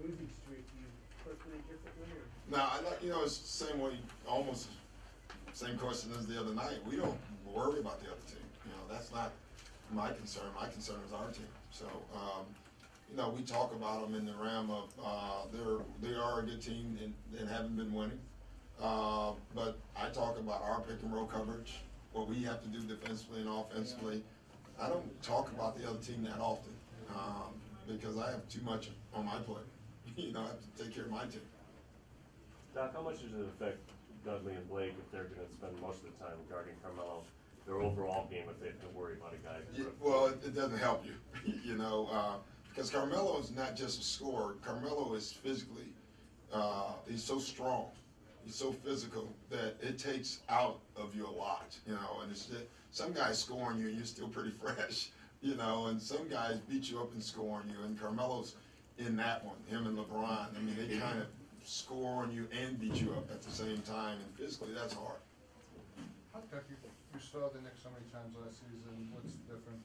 losing streak, do you personally differently or? Now, it's the same way, almost same question as the other night. We don't worry about the other team. That's not my concern. My concern is our team. So, we talk about them in the realm of they are a good team and haven't been winning. But I talk about our pick and roll coverage, what we have to do defensively and offensively. I don't talk about the other team that often because I have too much on my plate. I have to take care of my team. Doc, how much does it affect Dudley and Blake if they're going to spend most of the time guarding Carmelo? Their overall game if they have to worry about a guy. Well, it doesn't help you, because Carmelo is not just a scorer. Carmelo is physically, he's so strong, he's so physical that it takes out of you a lot, and it's just, some guys score on you and you're still pretty fresh, and some guys beat you up and score on you, and Carmelo's in that one, him and LeBron. I mean, they kind of score on you and beat you up at the same time, and physically that's hard. How tough you saw the Knicks so many times last season? What's different?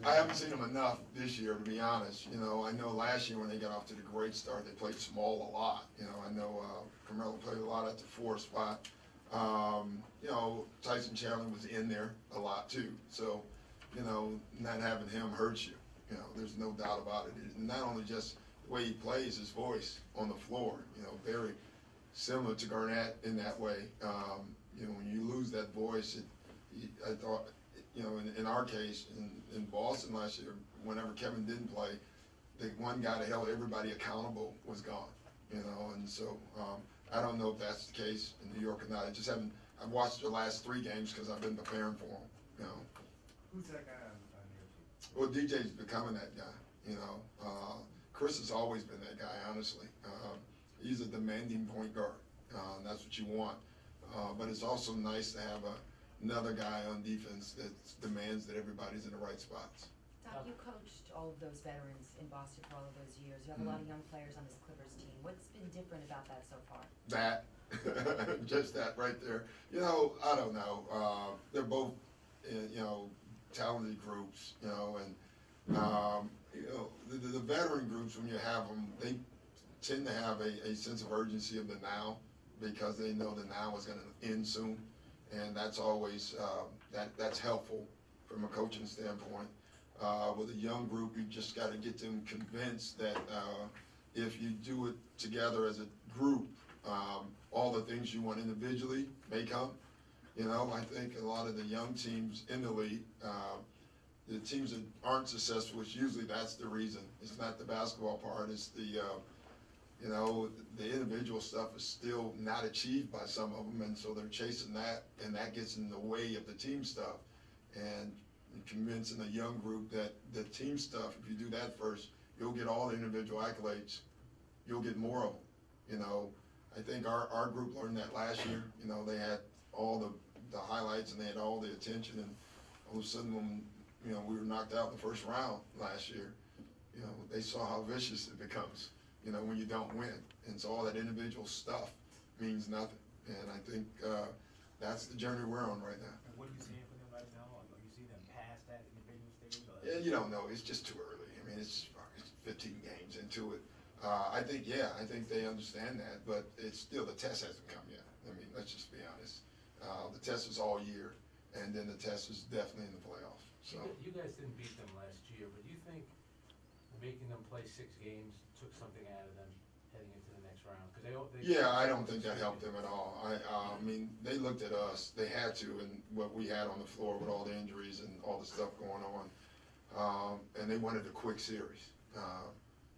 I haven't seen them enough this year, to be honest. I know last year when they got off to the great start, they played small a lot. I know Carmelo played a lot at the 4 spot. Tyson Chandler was in there a lot too. So, not having him hurts you. There's no doubt about it. And not only just the way he plays, his voice on the floor, very similar to Garnett in that way. When you lose that voice, I thought, in our case, in Boston last year, whenever Kevin didn't play, the one guy that held everybody accountable was gone, and so I don't know if that's the case in New York or not. I've watched the last 3 games because I've been preparing for them, Who's that guy on your team? Well, DJ's becoming that guy, Chris has always been that guy, honestly. He's a demanding point guard, and that's what you want. But it's also nice to have another guy on defense that demands that everybody's in the right spots. Doc, you coached all of those veterans in Boston for all of those years. You have a lot of young players on this Clippers team. What's been different about that so far? That, just that right there. I don't know. They're both, talented groups, and the veteran groups, when you have them, they tend to have a sense of urgency of the now, because they know the now is going to end soon, and that's always that's helpful from a coaching standpoint. With a young group, you just got to get them convinced that if you do it together as a group, all the things you want individually may come. I think a lot of the young teams in the league, the teams that aren't successful, which usually that's the reason. It's not the basketball part, it's the the individual stuff is still not achieved by some of them, and so they're chasing that, and that gets in the way of the team stuff. And convincing a young group that the team stuff, if you do that first, you'll get all the individual accolades. You'll get more of them. I think our group learned that last year. They had all the highlights and they had all the attention, and all of a sudden when we were knocked out in the first round last year, they saw how vicious it becomes. When you don't win. And so all that individual stuff means nothing. And I think that's the journey we're on right now. And what are you seeing for them right now? Are you see them past that individual stage? Yeah, you don't know. It's just too early. I mean, it's 15 games into it. I think they understand that, but it's still, the test hasn't come yet. I mean, let's just be honest. The test is all year, and then the test is definitely in the playoffs. So you guys didn't beat them last year, but do you think making them play 6 games took something out of them heading into the next round? Yeah, I don't think that helped them at all. I mean, they looked at us. They had to, and what we had on the floor with all the injuries and all the stuff going on, and they wanted a quick series.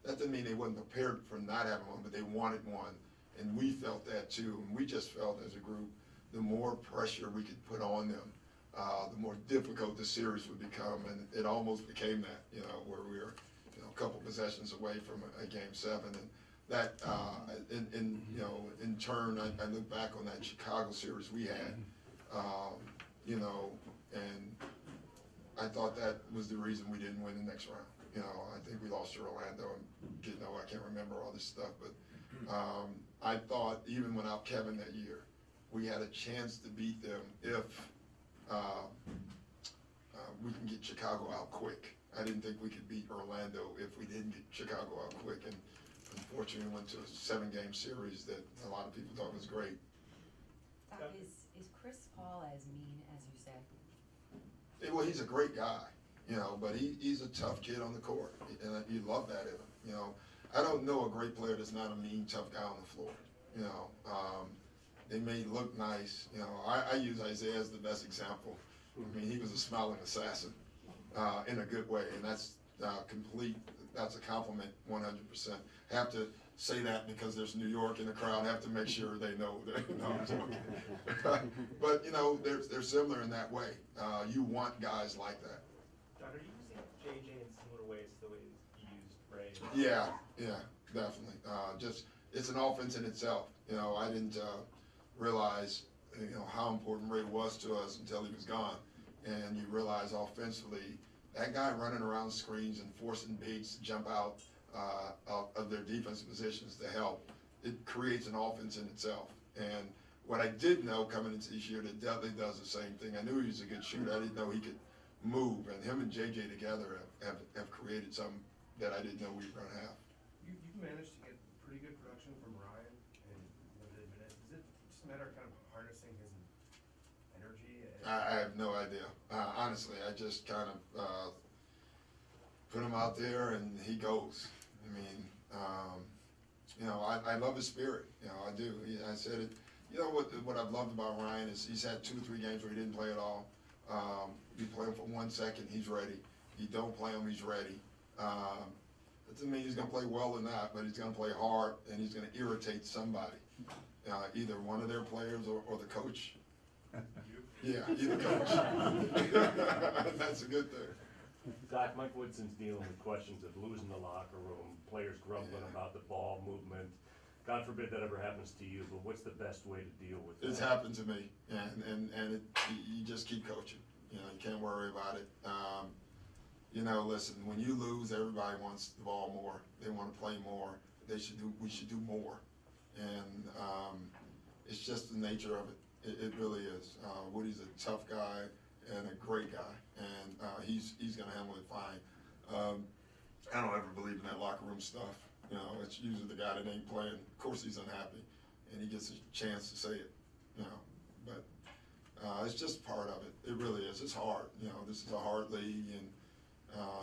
That didn't mean they wasn't prepared for not having one, but they wanted one, and we felt that too. And we just felt as a group, the more pressure we could put on them, the more difficult the series would become, and it almost became that. Where we were a couple possessions away from a game 7, and that in turn I look back on that Chicago series we had, and I thought that was the reason we didn't win the next round. I think we lost to Orlando, and I can't remember all this stuff, but I thought even without Kevin that year, we had a chance to beat them if we can get Chicago out quick. I didn't think we could beat Orlando if we didn't get Chicago out quick, and unfortunately went to a 7-game series that a lot of people thought was great. Doc, is Chris Paul as mean as you say? Well, he's a great guy, you know, but he's a tough kid on the court, and you love that in him, you know. I don't know a great player that's not a mean, tough guy on the floor, you know. They may look nice, you know. I use Isaiah as the best example. I mean, he was a smiling assassin in a good way, and that's that's a compliment 100%. Have to say that because there's New York in the crowd, have to make sure they know that, no, I'm joking. But, you know, they're similar in that way. You want guys like that. Doc, are you using JJ in similar ways to the way you used Ray? Yeah, definitely. It's an offense in itself. You know, I didn't realize, you know, how important Ray was to us until he was gone. And you realize offensively, that guy running around screens and forcing bigs to jump out of their defensive positions to help, it creates an offense in itself. And what I did know coming into this year, that Dudley does the same thing. I knew he was a good shooter. I didn't know he could move. And him and JJ together have created something that I didn't know we were going to have. You managed to get pretty good production from Ryan in limited minutes. Is it just a matter of kind of harnessing his energy? I have no idea. Honestly, I just kind of put him out there and he goes. I mean, you know, I love his spirit. You know, I do. I said it. You know what I've loved about Ryan is he's had 2 or 3 games where he didn't play at all. You play him for 1 second, he's ready. You don't play him, he's ready. That doesn't mean he's going to play well or not, but he's going to play hard and he's going to irritate somebody, either one of their players or the coach. Yeah, either coach. That's a good thing. Doc, Mike Woodson's dealing with questions of losing the locker room, players grumbling about the ball movement. God forbid that ever happens to you, but what's the best way to deal with that? It's happened to me, and you just keep coaching. You know, you can't worry about it. You know, listen, when you lose, everybody wants the ball more. They want to play more. We should do more, and it's just the nature of it. It really is. Woody's a tough guy and a great guy, and he's going to handle it fine. I don't ever believe in that locker room stuff. You know, it's usually the guy that ain't playing. Of course he's unhappy, and he gets a chance to say it, you know. But it's just part of it. It really is. It's hard. You know, this is a hard league, and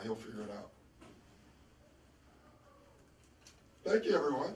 he'll figure it out. Thank you, everyone.